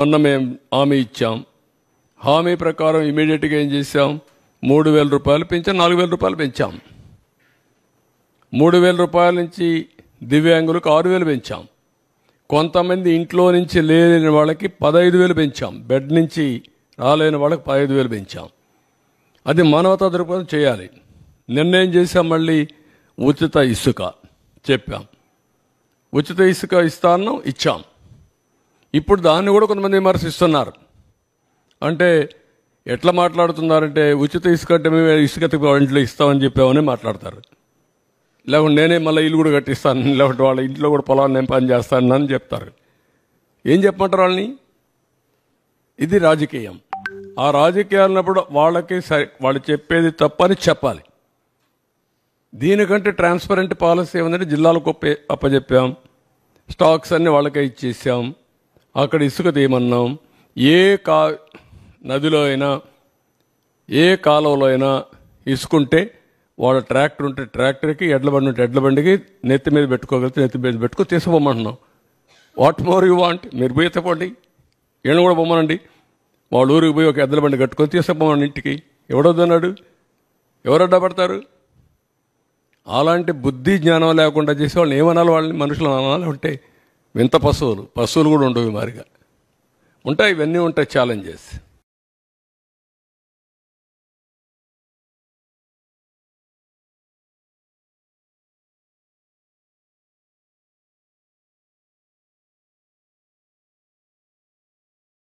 మొన్న మేము హామీ ఇచ్చాం. హామీ ప్రకారం ఇమీడియట్గా ఏం చేశాం, 3,000 రూపాయలు పెంచాం, 4,000 రూపాయలు పెంచాం. 3,000 రూపాయల నుంచి దివ్యాంగులకు 6,000 పెంచాం. కొంతమంది ఇంట్లో నుంచి లేని వాళ్ళకి 15,000 పెంచాం. బెడ్ నుంచి రాలేని వాళ్ళకి 15,000 పెంచాం. అది మానవతా దృక్పథం చేయాలి. నిర్ణయం చేశాం. మళ్ళీ ఉచిత ఇసుక చెప్పాం. ఉచిత ఇసుక ఇస్తాను ఇచ్చాం. ఇప్పుడు దాన్ని కూడా కొంతమంది విమర్శిస్తున్నారు. అంటే ఎట్లా మాట్లాడుతున్నారంటే, ఉచిత ఇసుక అంటే మేము ఇసుక ఇంట్లో ఇస్తామని చెప్పామని మాట్లాడతారు. లేకుంటే నేనే మళ్ళీ ఇల్లు కూడా కట్టిస్తాను, లేకుంటే వాళ్ళ ఇంట్లో కూడా పొలాన్ని నేను పని చేస్తాను అని చెప్తారు. ఏం చెప్పమంటారు వాళ్ళని? ఇది రాజకీయం. ఆ రాజకీయాలు ఉన్నప్పుడు వాళ్ళకి వాళ్ళు చెప్పేది తప్పని చెప్పాలి. దీనికంటే ట్రాన్స్పరెంట్ పాలసీ ఏముందంటే, జిల్లాలకు అప్పచెప్పాం, స్టాక్స్ అన్నీ వాళ్ళకే ఇచ్చేసాం. అక్కడ ఇసుక తీయమన్నాం. ఏ నదిలో అయినా ఏ కాలువలో అయినా ఇసుకుంటే వాళ్ళ ట్రాక్టర్ ఉంటే ట్రాక్టర్కి, ఎడ్ల బండి ఉంటే ఎడ్ల బండికి నెత్తి మీద పెట్టుకోగలిగితే నెత్తి మీద పెట్టుకుని తీసుకుపోమంటున్నాం. What more you want? మీరు పోయి ఎత్తపోండి, ఈయన కూడా పొమ్మనండి. వాళ్ళ ఊరికి పోయి ఒక ఎడ్ల బండి కట్టుకొని తీసుకుపోమని ఇంటికి. ఎవడొద్దన్నాడు? ఎవరు అడ్డపడతారు? అలాంటి బుద్ధి జ్ఞానం లేకుండా చేసే వాళ్ళని ఏమనాలి? వాళ్ళని మనుషులు అనాలి? ఉంటే వింత పశువులు కూడా ఉండవు, మారిగా ఉంటాయి. ఇవన్నీ ఉంటాయి ఛాలెంజెస్.